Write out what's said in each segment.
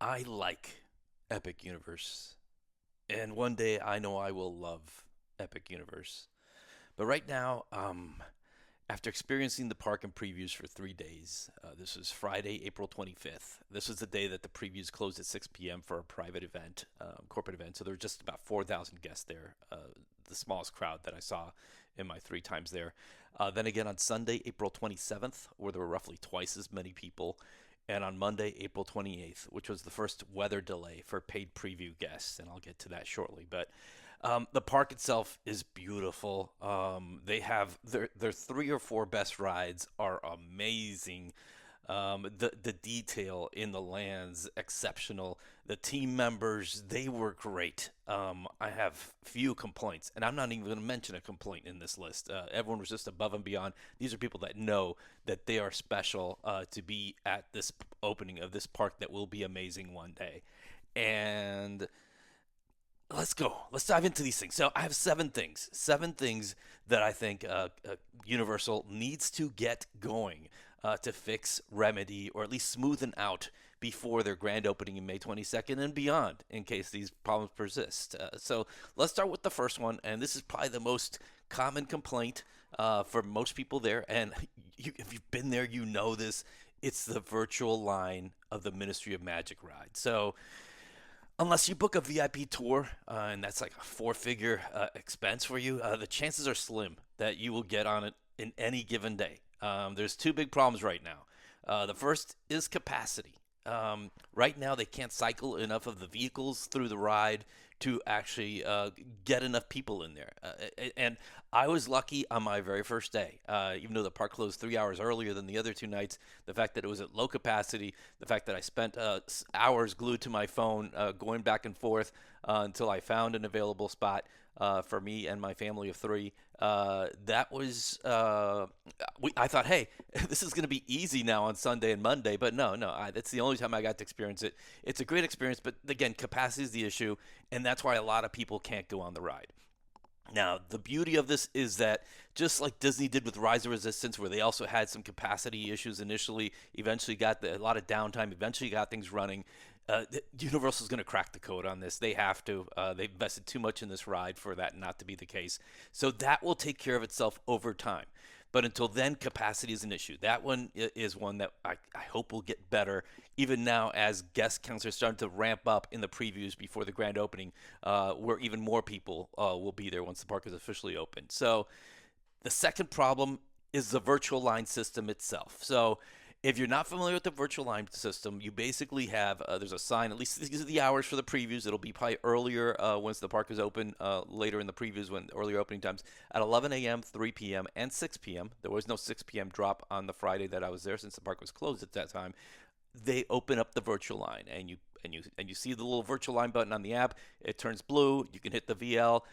I like Epic Universe, and one day I know I will love Epic Universe. But right now, after experiencing the park and previews for 3 days, this was Friday, April 25th. This was the day that the previews closed at 6 p.m. for a private event, corporate event. So there were just about 4,000 guests there, the smallest crowd that I saw in my 3 times there. Then again on Sunday, April 27th, where there were roughly twice as many people. And on Monday, April 28th, which was the first weather delay for paid preview guests. And I'll get to that shortly. But the park itself is beautiful. They have their 3 or 4 best rides are amazing. The detail in the lands exceptional. The team members they were great. I have few complaints, and I'm not even going to mention a complaint in this list. Everyone was just above and beyond. These are people that know that they are special to be at this opening of this park that will be amazing one day. And let's go. Let's dive into these things. So I have 7 things. 7 things that I think Universal needs to get going to fix, remedy, or at least smoothen out before their grand opening in May 22nd and beyond, in case these problems persist. So let's start with the first one, and this is probably the most common complaint for most people there. And if you've been there, you know this. It's the virtual line of the Ministry of Magic ride. So unless you book a VIP tour, and that's like a 4 figure expense for you, the chances are slim that you will get on it in any given day. There's 2 big problems right now. The first is capacity. Right now, they can't cycle enough of the vehicles through the ride to actually get enough people in there. And I was lucky on my very first day, even though the park closed 3 hours earlier than the other 2 nights. The fact that it was at low capacity, the fact that I spent hours glued to my phone going back and forth until I found an available spot for me and my family of 3. That was I thought, hey, this is going to be easy now on Sunday and Monday, but no, that's the only time I got to experience it. It's a great experience, but again, capacity is the issue, and that's why a lot of people can't go on the ride. Now, the beauty of this is that just like Disney did with Rise of Resistance, where they also had some capacity issues initially, eventually got a lot of downtime, eventually got things running. Universal is going to crack the code on this. They have to. They've invested too much in this ride for that not to be the case. So that will take care of itself over time. But until then, capacity is an issue. That one is one that I hope will get better even now as guest counts are starting to ramp up in the previews before the grand opening, where even more people will be there once the park is officially open. So the second problem is the virtual line system itself. So if you're not familiar with the virtual line system, you basically have there's a sign. At least these are the hours for the previews. It'll be probably earlier once the park is open, later in the previews when earlier opening times at 11 a.m., 3 p.m., and 6 p.m. There was no 6 p.m. drop on the Friday that I was there since the park was closed at that time. They open up the virtual line, and you see the little virtual line button on the app. It turns blue. You can hit the VL,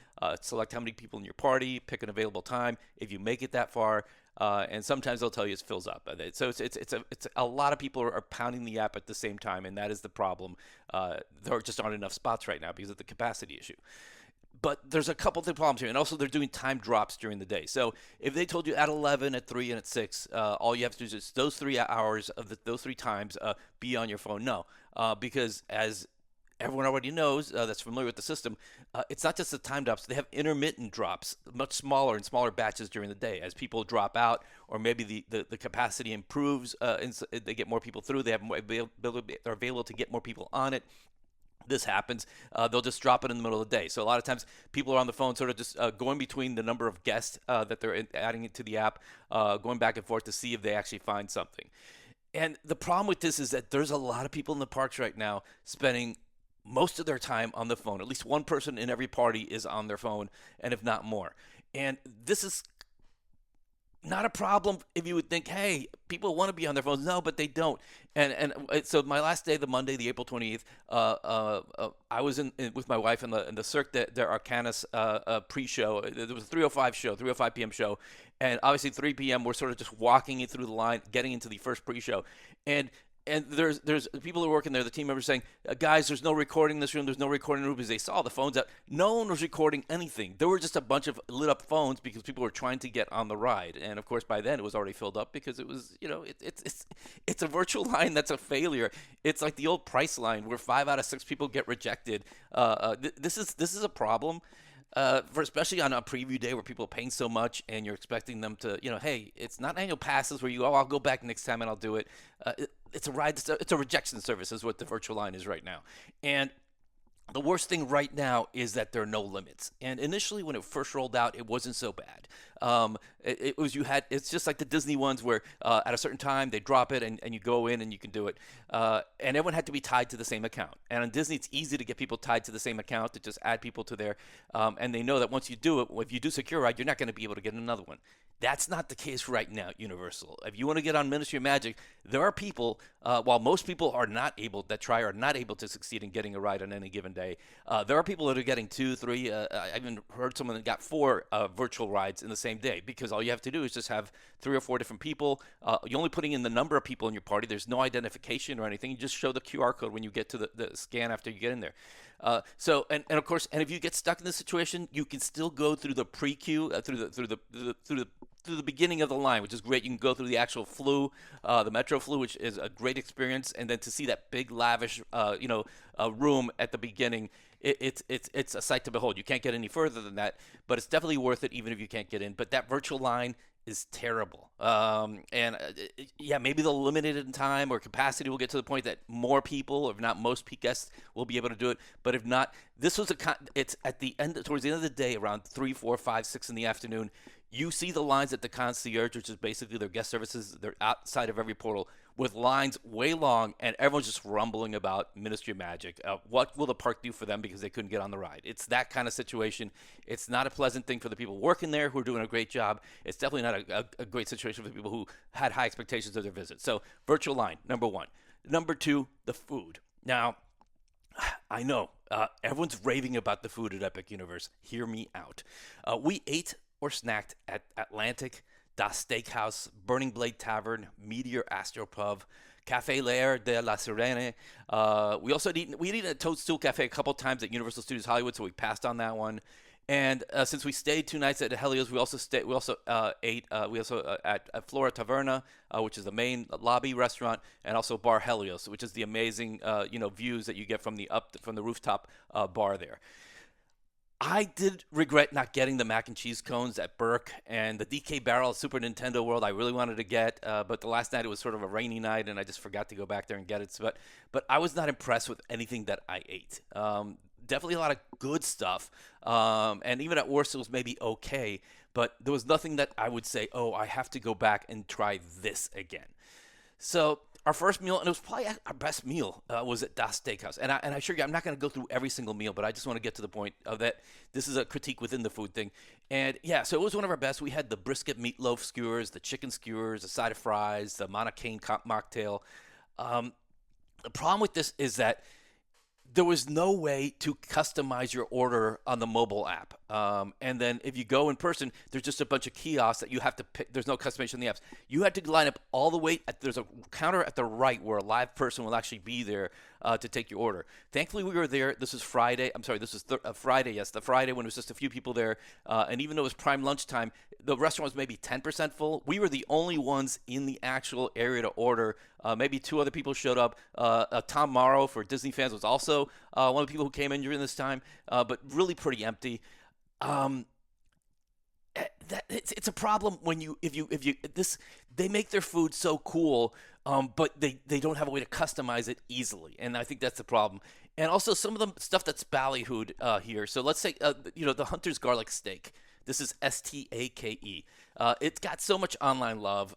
select how many people in your party, pick an available time. If you make it that far, and sometimes they'll tell you it fills up. So it's a lot of people are pounding the app at the same time, and that is the problem. There just aren't enough spots right now because of the capacity issue. But there's a couple of problems here, and also they're doing time drops during the day. So if they told you at 11, at 3, and at 6, all you have to do is just those 3 hours of those 3 times be on your phone. No, because as everyone already knows that's familiar with the system, it's not just the time drops. They have intermittent drops, much smaller and smaller batches during the day. As people drop out, or maybe the capacity improves, and they get more people through. They have more ability, they're available to get more people on it. This happens, they'll just drop it in the middle of the day. So a lot of times people are on the phone sort of just going between the number of guests that they're adding into the app, going back and forth to see if they actually find something. And the problem with this is that there's a lot of people in the parks right now spending most of their time on the phone. At least one person in every party is on their phone, and if not more. And this is not a problem if you would think, hey, people want to be on their phones. No, but they don't. And so my last day, the Monday, the April 28th, I was with my wife in the Cirque de Arcanis pre-show. There was a 3:05 show, 3:05 p.m. show, and obviously 3 p.m. we're sort of just walking it through the line, getting into the first pre-show, and and there's people who are working there, the team members saying, guys, there's no recording in this room. There's no recording in the room because they saw the phones out. No one was recording anything. There were just a bunch of lit up phones because people were trying to get on the ride. And of course, by then it was already filled up because it was, it's a virtual line that's a failure. It's like the old price line where 5 out of 6 people get rejected. This is a problem. For especially on a preview day where people are paying so much and you're expecting them to, hey, it's not annual passes where you go, oh, I'll go back next time and I'll do it. It's a ride. It's a rejection service is what the virtual line is right now. And the worst thing right now is that there are no limits. And initially, when it first rolled out, it wasn't so bad. It's just like the Disney ones where at a certain time they drop it and you go in and you can do it. And everyone had to be tied to the same account. And on Disney, it's easy to get people tied to the same account to just add people to there. And they know that once you do it, if you do Secure Ride, you're not going to be able to get another one. That's not the case right now at Universal. If you want to get on Ministry of Magic, there are people, while most people are not able to succeed in getting a ride on any given day, there are people that are getting 2, 3. I even heard someone that got 4 virtual rides in the same day because all you have to do is just have 3 or 4 different people. You're only putting in the number of people in your party. There's no identification or anything. You just show the QR code when you get to the scan after you get in there. And of course, if you get stuck in this situation, you can still go through the pre-queue, through the beginning of the line, which is great. You can go through the actual flu, the Metro flu, which is a great experience, and then to see that big lavish, room at the beginning, it's a sight to behold. You can't get any further than that, but it's definitely worth it, even if you can't get in. But that virtual line is terrible. Maybe they'll limit it in time or capacity will get to the point that more people, if not most guests, will be able to do it. But if not, it's at the end, towards the end of the day, around 3, 4, 5, 6 in the afternoon. You see the lines at the concierge, which is basically their guest services. They're outside of every portal with lines way long, and everyone's just rumbling about Ministry of Magic. What will the park do for them because they couldn't get on the ride? It's that kind of situation. It's not a pleasant thing for the people working there who are doing a great job. It's definitely not a great situation for the people who had high expectations of their visit. So virtual line, number 1. Number 2, the food. Now, I know everyone's raving about the food at Epic Universe. Hear me out. We ate or snacked at Atlantic, Das Steakhouse, Burning Blade Tavern, Meteor Astropub, Café L'air de la Sirene. We'd eaten at Toadstool Cafe a couple times at Universal Studios Hollywood, so we passed on that one. And since we stayed 2 nights at Helios, we also ate at Flora Taverna, which is the main lobby restaurant, and also Bar Helios, which is the amazing views that you get from the rooftop bar there. I did regret not getting the mac and cheese cones at Burke and the DK Barrel at Super Nintendo World. I really wanted to get, but the last night it was sort of a rainy night, and I just forgot to go back there and get it. But I was not impressed with anything that I ate. Definitely a lot of good stuff, and even at worst it was maybe okay. But there was nothing that I would say, oh, I have to go back and try this again. So our first meal, and it was probably our best meal, was at Das Steakhouse. And I assure you, I'm not going to go through every single meal, but I just want to get to the point of that this is a critique within the food thing. And yeah, so it was one of our best. We had the brisket meatloaf skewers, the chicken skewers, a side of fries, the Montacane mocktail. The problem with this is that there was no way to customize your order on the mobile app. And then if you go in person, there's just a bunch of kiosks that you have to pick. There's no customization in the apps. You had to line up all the way. There's a counter at the right where a live person will actually be there to take your order. Thankfully, we were there. This was Friday. I'm sorry, this was Friday. Yes, the Friday when it was just a few people there. And even though it was prime lunchtime, the restaurant was maybe 10% full. We were the only ones in the actual area to order. Maybe 2 other people showed up. Tom Morrow for Disney fans was also one of the people who came in during this time, but really pretty empty. It's a problem when they make their food so cool, but they don't have a way to customize it easily, and I think that's the problem. And also some of the stuff that's ballyhooed here. So let's say the Hunter's garlic steak. This is STAKE. It's got so much online love.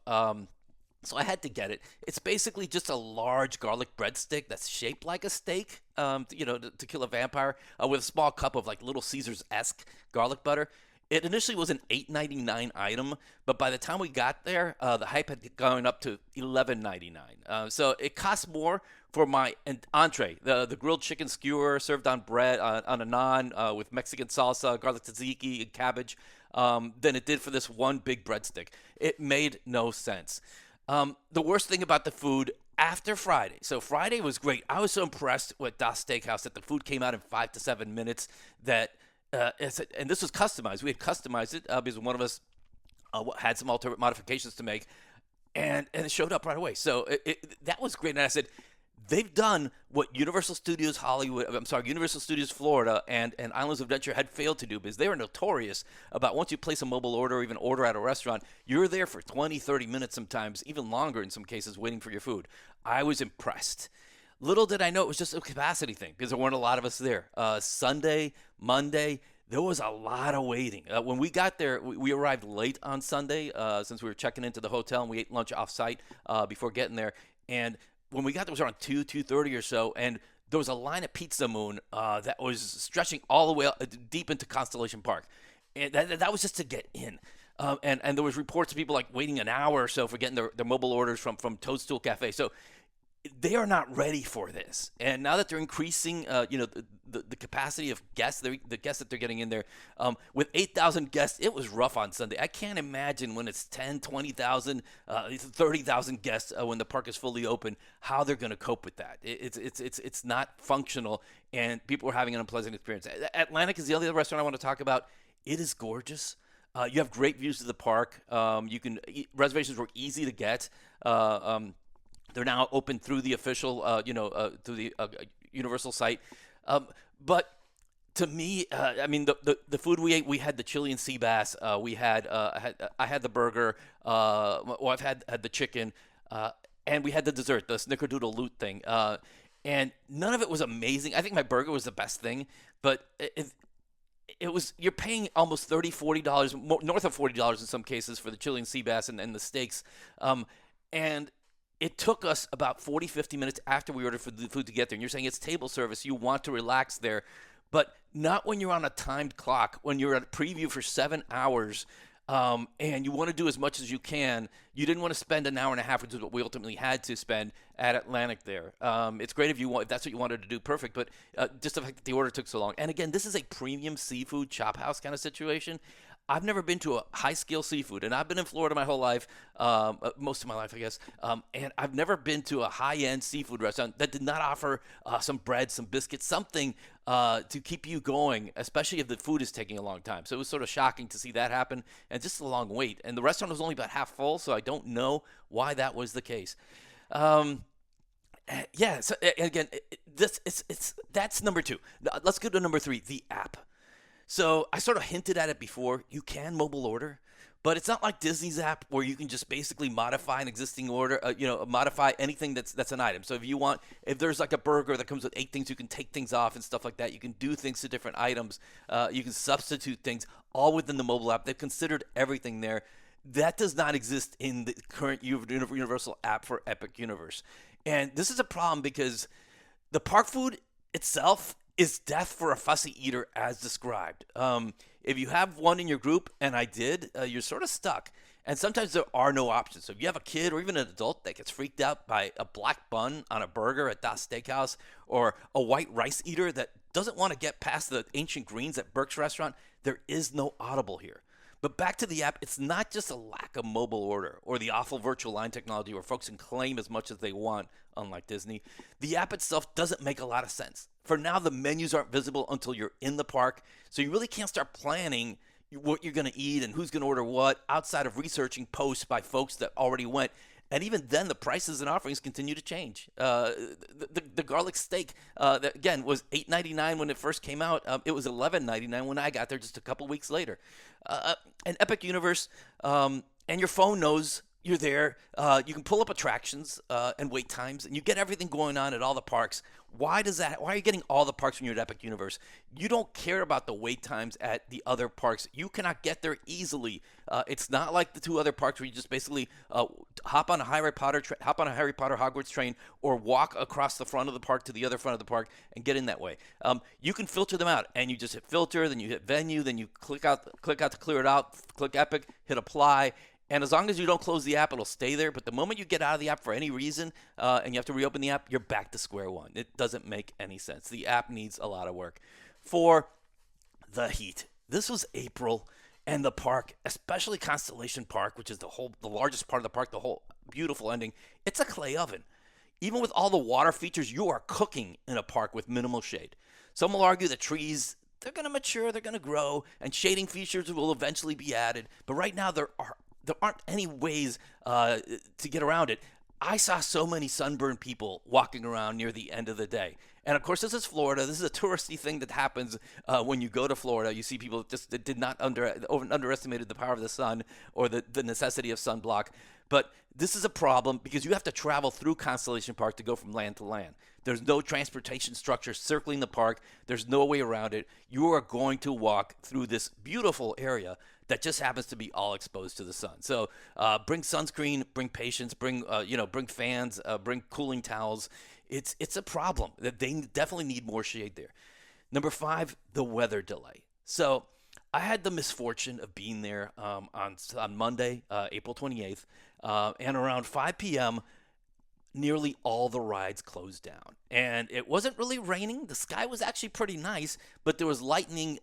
So I had to get it. It's basically just a large garlic breadstick that's shaped like a steak, to kill a vampire, with a small cup of like Little Caesars-esque garlic butter. It initially was an $8.99 item, but by the time we got there, the hype had gone up to $11.99. So it cost more for my entree, the grilled chicken skewer served on bread, on a naan with Mexican salsa, garlic tzatziki, and cabbage, than it did for this one big breadstick. It made no sense. The worst thing about the food, after Friday. So Friday was great. I was so impressed with Das Steakhouse that the food came out in 5 to 7 minutes. That and this was customized. We had customized it because one of us had some alternate modifications to make, and it showed up right away. So that was great. And I said, they've done what Universal Studios Universal Studios Florida and Islands of Adventure had failed to do, because they were notorious about once you place a mobile order or even order at a restaurant, you're there for 20, 30 minutes sometimes, even longer in some cases, waiting for your food. I was impressed. Little did I know it was just a capacity thing, because there weren't a lot of us there. Sunday, Monday, there was a lot of waiting. When we got there, we arrived late on Sunday since we were checking into the hotel, and we ate lunch off-site before getting there. And when we got there, it was around 2:30 or so, and there was a line at Pizza Moon that was stretching all the way up, deep into Constellation Park. And that was just to get in. And there was reports of people like waiting an hour or so for getting their mobile orders from Toadstool Cafe. So they are not ready for this. And now that they're increasing, the capacity of guests, the guests that they're getting in there, with 8,000 guests, it was rough on Sunday. I can't imagine when it's 10, 20,000, 30,000 guests when the park is fully open, how they're going to cope with that. It's not functional, and people are having an unpleasant experience. Atlantic is the other restaurant I want to talk about. It is gorgeous. You have great views of the park. Reservations were easy to get. They're now open through the official, through the Universal site. But to me, the food we ate, we had the Chilean sea bass. I had the burger. I've had the chicken, and we had the dessert, the snickerdoodle loot thing. And none of it was amazing. I think my burger was the best thing, but it was, you're paying almost $30, $40, north of $40 in some cases for the Chilean sea bass and the steaks. And it took us about 40, 50 minutes after we ordered for the food to get there. And you're saying it's table service. You want to relax there, but not when you're on a timed clock, when you're at a preview for 7 hours, and you want to do as much as you can. You didn't want to spend an hour and a half, which is what we ultimately had to spend at Atlantic there. It's great if that's what you wanted to do, perfect. But just the fact that the order took so long. And again, this is a premium seafood chop house kind of situation. I've never been to a high-scale seafood, and I've been in Florida my whole life, most of my life, I guess, and I've never been to a high-end seafood restaurant that did not offer some bread, some biscuits, something to keep you going, especially if the food is taking a long time. So it was sort of shocking to see that happen, and just a long wait. And the restaurant was only about half full, so I don't know why that was the case. Yeah, so again, that's number two. Let's go to number three, the app. So I sort of hinted at it before. You can mobile order, but it's not like Disney's app where you can just basically modify an existing order, modify anything that's an item. So if there's like a burger that comes with 8 things, you can take things off and stuff like that. You can do things to different items. You can substitute things all within the mobile app. They've considered everything there. That does not exist in the current Universal app for Epic Universe. And this is a problem because the park food itself is death for a fussy eater as described. If you have one in your group, and I did, you're sort of stuck. And sometimes there are no options. So if you have a kid or even an adult that gets freaked out by a black bun on a burger at Das Steakhouse, or a white rice eater that doesn't want to get past the ancient greens at Burke's restaurant, there is no audible here. But back to the app, it's not just a lack of mobile order or the awful virtual line technology where folks can claim as much as they want, unlike Disney. The app itself doesn't make a lot of sense. For now, the menus aren't visible until you're in the park, so you really can't start planning what you're going to eat and who's going to order what outside of researching posts by folks that already went. And even then, the prices and offerings continue to change. The garlic steak, that again, was $8.99 when it first came out. It was $11.99 when I got there just a couple weeks later. And Epic Universe, and your phone knows you're there. You can pull up attractions and wait times, and you get everything going on at all the parks. Why are you getting all the parks when you're at Epic Universe? You don't care about the wait times at the other parks. You cannot get there easily. It's not like the 2 other parks where you just basically hop on a Harry Potter Hogwarts train, or walk across the front of the park to the other front of the park and get in that way. You can filter them out, and you just hit filter, then you hit venue, then you click out to clear it out, click Epic, hit apply. And as long as you don't close the app, it'll stay there. But the moment you get out of the app for any reason, and you have to reopen the app, you're back to square one. It doesn't make any sense. The app needs a lot of work. For the heat, this was April, and the park, especially Constellation Park, which is the largest part of the park, the whole beautiful ending, it's a clay oven. Even with all the water features, you are cooking in a park with minimal shade. Some will argue that trees, they're going to mature, they're going to grow, and shading features will eventually be added. But right now, there aren't any ways to get around it. I saw so many sunburned people walking around near the end of the day. And of course, this is Florida. This is a touristy thing that happens when you go to Florida. You see people just that did not underestimated the power of the sun or the necessity of sunblock. But this is a problem because you have to travel through Constellation Park to go from land to land. There's no transportation structure circling the park. There's no way around it. You are going to walk through this beautiful area that just happens to be all exposed to the sun. So bring sunscreen, bring patience, bring fans, bring cooling towels. It's a problem that they definitely need more shade there. Number 5, the weather delay. So I had the misfortune of being there on Monday, April 28th, and around 5 p.m., nearly all the rides closed down. And it wasn't really raining. The sky was actually pretty nice, but there was lightning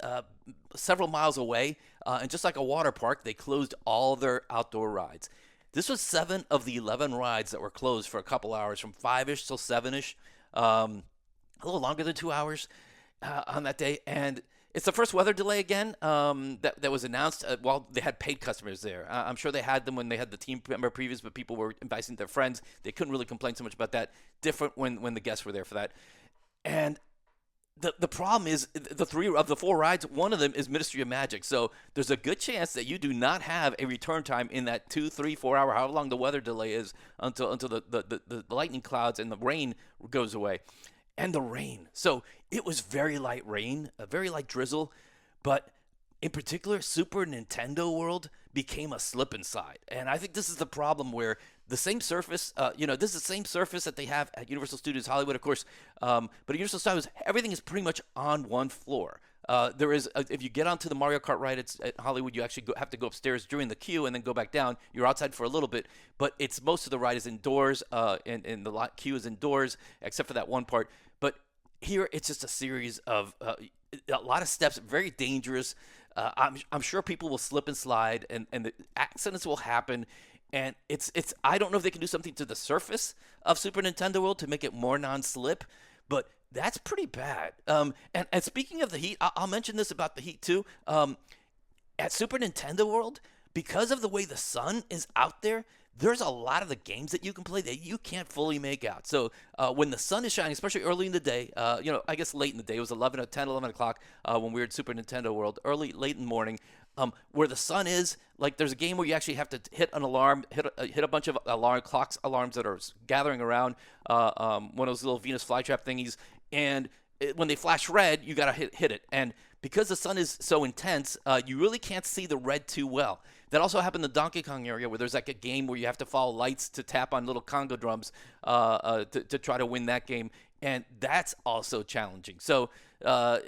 several miles away. And just like a water park, they closed all their outdoor rides. This was 7 of the 11 rides that were closed for a couple hours, from 5-ish till 7-ish, a little longer than 2 hours on that day. And it's the first weather delay again that was announced while they had paid customers there. I'm sure they had them when they had the team member previews, but people were inviting their friends. They couldn't really complain so much about that. Different when the guests were there for that. And the problem is the 3 of the 4 rides, one of them is Ministry of Magic. So there's a good chance that you do not have a return time in that 2, 3, 4 hour, however long the weather delay is until the lightning clouds and the rain goes away. And the rain. So it was very light rain, a very light drizzle, but in particular, Super Nintendo World became a slip and slide. And I think this is the problem where the same surface, this is the same surface that they have at Universal Studios Hollywood, of course, but at Universal Studios, everything is pretty much on one floor. There is, if you get onto the Mario Kart ride at Hollywood, you actually have to go upstairs during the queue and then go back down. You're outside for a little bit, but most of the ride is indoors, and the queue is indoors, except for that one part. But here, it's just a series of a lot of steps, very dangerous. I'm sure people will slip and slide, and the accidents will happen. And it's I don't know if they can do something to the surface of Super Nintendo World to make it more non-slip, but that's pretty bad. And speaking of the heat, I'll mention this about the heat too. At Super Nintendo World, because of the way the sun is out there, there's a lot of the games that you can play that you can't fully make out. So when the sun is shining, especially early in the day, I guess late in the day, it was 11 o'clock when we were at Super Nintendo World, late in the morning, where the sun is, like there's a game where you actually have to hit an alarm, hit a bunch of alarms that are gathering around one of those little Venus flytrap thingies, and when they flash red, you got to hit it. And because the sun is so intense, you really can't see the red too well. That also happened in the Donkey Kong area where there's like a game where you have to follow lights to tap on little conga drums to try to win that game. And that's also challenging. So, the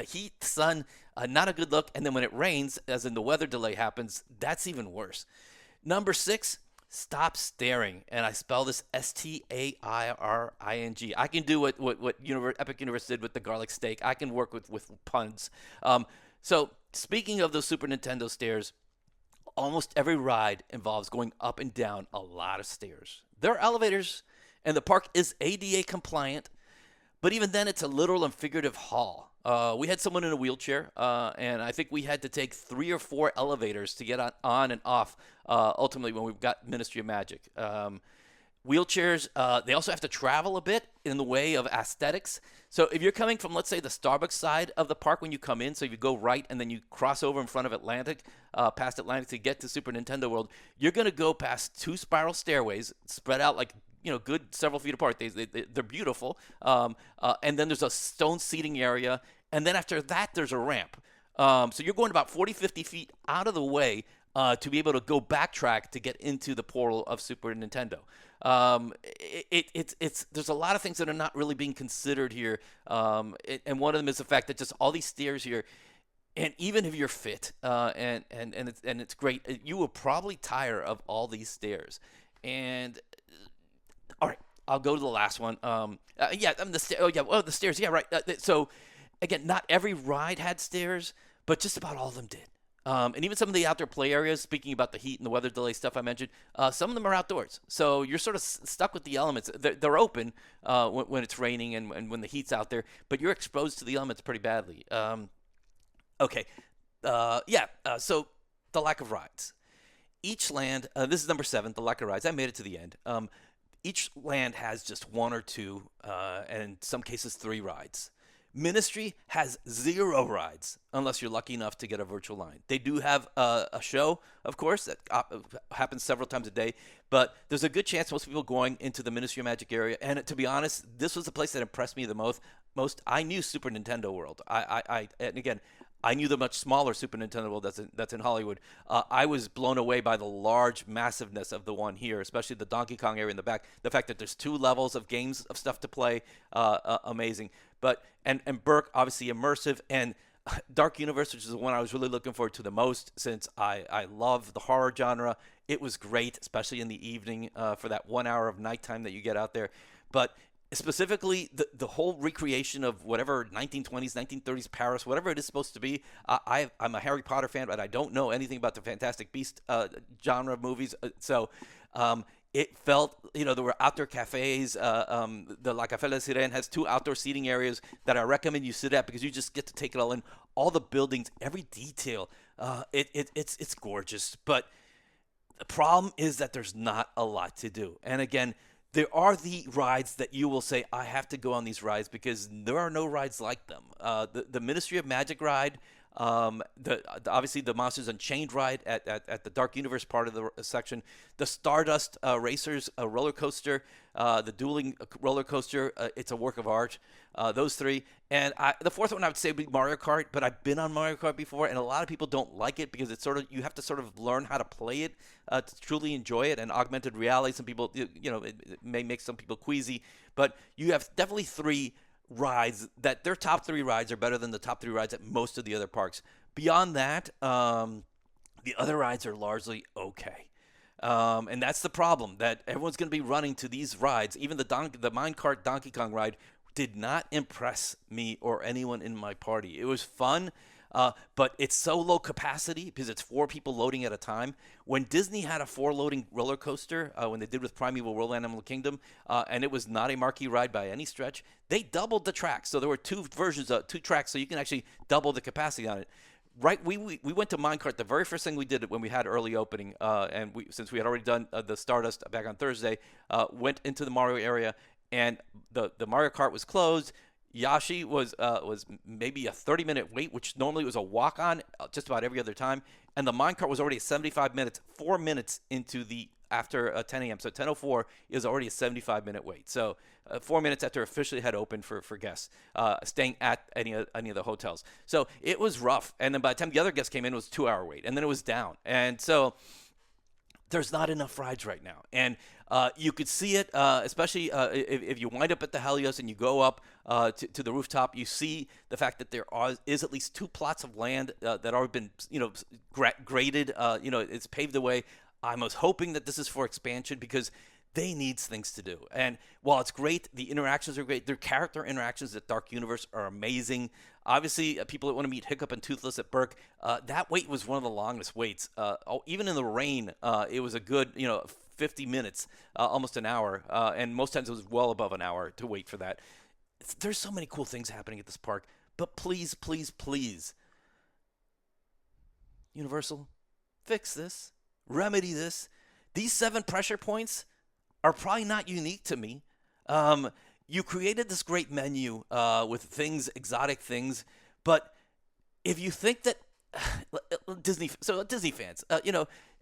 heat, the sun, not a good look. And then when it rains, as in the weather delay happens, that's even worse. Number 6, stop staring. And I spell this Stairing. I can do what Epic Universe did with the garlic steak. I can work with puns. So speaking of those Super Nintendo stairs, almost every ride involves going up and down a lot of stairs. There are elevators, and the park is ADA compliant, but even then it's a literal and figurative haul. We had someone in a wheelchair, and I think we had to take 3 or 4 elevators to get on and off, ultimately when we've got Ministry of Magic. Wheelchairs, they also have to travel a bit in the way of aesthetics. So if you're coming from, let's say, the Starbucks side of the park when you come in, so if you go right and then you cross over in front of Atlantic, past Atlantic to get to Super Nintendo World, you're going to go past 2 spiral stairways spread out like, good several feet apart. They're beautiful. And then there's a stone seating area. And then after that, there's a ramp. So you're going about 40, 50 feet out of the way to be able to go backtrack to get into the portal of Super Nintendo. There's a lot of things that are not really being considered here, and one of them is the fact that just all these stairs here, and even if you're fit and it's great, you will probably tire of all these stairs. And all right, I'll go to the last one. The stairs. Yeah, right. So again, not every ride had stairs, but just about all of them did. And even some of the outdoor play areas, speaking about the heat and the weather delay stuff I mentioned, some of them are outdoors. So you're sort of stuck with the elements. They're open when it's raining and when the heat's out there, but you're exposed to the elements pretty badly. Okay. Yeah. So the lack of rides. Each land, this is number 7, the lack of rides. I made it to the end. Each land has just one or two, and in some cases, 3 rides. Ministry has 0 rides unless you're lucky enough to get a virtual line. They do have a show, of course, that happens several times a day, but there's a good chance most people going into the Ministry of Magic area. And to be honest, this was the place that impressed me the most. I knew Super Nintendo World. And again, I knew the much smaller Super Nintendo World that's in Hollywood. I was blown away by the large massiveness of the one here, especially the Donkey Kong area in the back. The fact that there's 2 levels of games of stuff to play, amazing. But and Berk, obviously immersive, and Dark Universe, which is the one I was really looking forward to the most since I love the horror genre. It was great, especially in the evening for that 1 hour of nighttime that you get out there. But specifically the whole recreation of whatever 1920s 1930s Paris, whatever it is supposed to be. I'm a Harry Potter fan, but I don't know anything about the Fantastic Beast genre of movies, so it felt, there were outdoor cafes. The La Café La Sirène has 2 outdoor seating areas that I recommend you sit at because you just get to take it all in. All the buildings, every detail, it's gorgeous. But the problem is that there's not a lot to do. And again, there are the rides that you will say, I have to go on these rides because there are no rides like them. The Ministry of Magic ride, obviously the Monsters Unchained ride at the Dark Universe part of the section, the Stardust Racers roller coaster, the Dueling roller coaster, it's a work of art. Those 3. And the 4th one I would say would be Mario Kart, but I've been on Mario Kart before, and a lot of people don't like it because it's you have to sort of learn how to play it to truly enjoy it. And augmented reality, some people, it may make some people queasy, but you have definitely 3 rides that their top 3 rides are better than the top 3 rides at most of the other parks. Beyond that, the other rides are largely okay. And that's the problem, that everyone's going to be running to these rides. Even the Minecart Donkey Kong ride did not impress me or anyone in my party. It was fun, but it's so low capacity because it's 4 people loading at a time. When Disney had a 4 loading roller coaster, when they did with Primeval World Animal Kingdom, and it was not a marquee ride by any stretch, they doubled the tracks. So there were 2 versions of 2 tracks, so you can actually double the capacity on it. Right, we went to Minecart. The very first thing we did when we had early opening, and since we had already done the Stardust back on Thursday, went into the Mario area, and the Mario Kart was closed. Yoshi was maybe a 30-minute wait, which normally was a walk-on just about every other time, and the Minecart was already at 75 minutes, 4 minutes into the after 10 a.m. So 10:04 is already a 75-minute wait. So 4 minutes after officially had opened for guests staying at any of the hotels. So it was rough. And then by the time the other guests came in, it was a 2-hour wait, and then it was down. And so there's not enough rides right now. And you could see it, especially if you wind up at the Helios and you go up to the rooftop, you see the fact that there is at least 2 plots of land that are been, graded. It's paved the way. I was hoping that this is for expansion because they need things to do. And while it's great, the interactions are great. Their character interactions at Dark Universe are amazing. Obviously, people that want to meet Hiccup and Toothless at Berk, that wait was one of the longest waits. Even in the rain, it was a good, 50 minutes, almost an hour. And most times it was well above an hour to wait for that. There's so many cool things happening at this park. But please, please, please, Universal, fix this. Remedy this. These 7 pressure points are probably not unique to me. You created this great menu with exotic things, but if you think that Disney fans,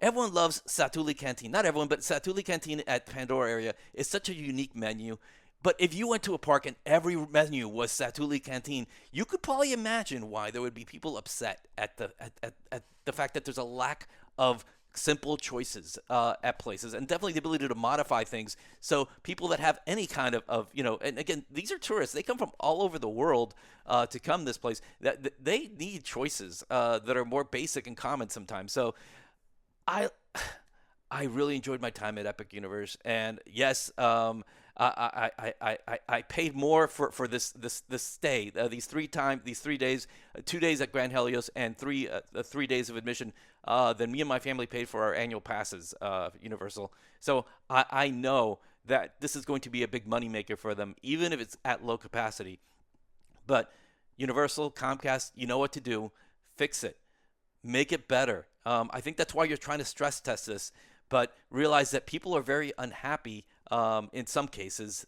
everyone loves Satuli Canteen. Not everyone, but Satuli Canteen at Pandora area is such a unique menu. But if you went to a park and every menu was Satuli Canteen, you could probably imagine why there would be people upset at the fact that there's a lack of simple choices at places, and definitely the ability to modify things. So people that have any kind of and again, these are tourists. They come from all over the world to come this place. That they need choices that are more basic and common sometimes. So I really enjoyed my time at Epic Universe, and yes, I paid more for this stay, these 3 days, 2 days at Grand Helios and 3 days of admission than me and my family paid for our annual passes, Universal. So I know that this is going to be a big moneymaker for them, even if it's at low capacity. But Universal, Comcast, you know what to do. Fix it. Make it better. I think that's why you're trying to stress test this, but realize that people are very unhappy in some cases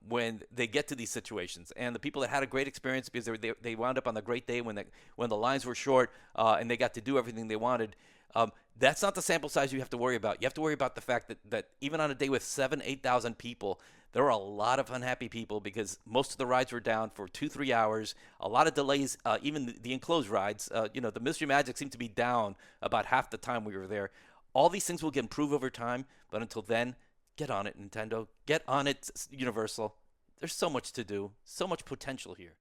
when they get to these situations. And the people that had a great experience because they wound up on the great day when the lines were short and they got to do everything they wanted. That's not the sample size you have to worry about. You have to worry about the fact that even on a day with 8,000 people, there were a lot of unhappy people because most of the rides were down for 2-3 hours. A lot of delays, even the enclosed rides. The Mystery Magic seemed to be down about half the time we were there. All these things will get improved over time, but until then, get on it, Nintendo. Get on it, Universal. There's so much to do, so much potential here.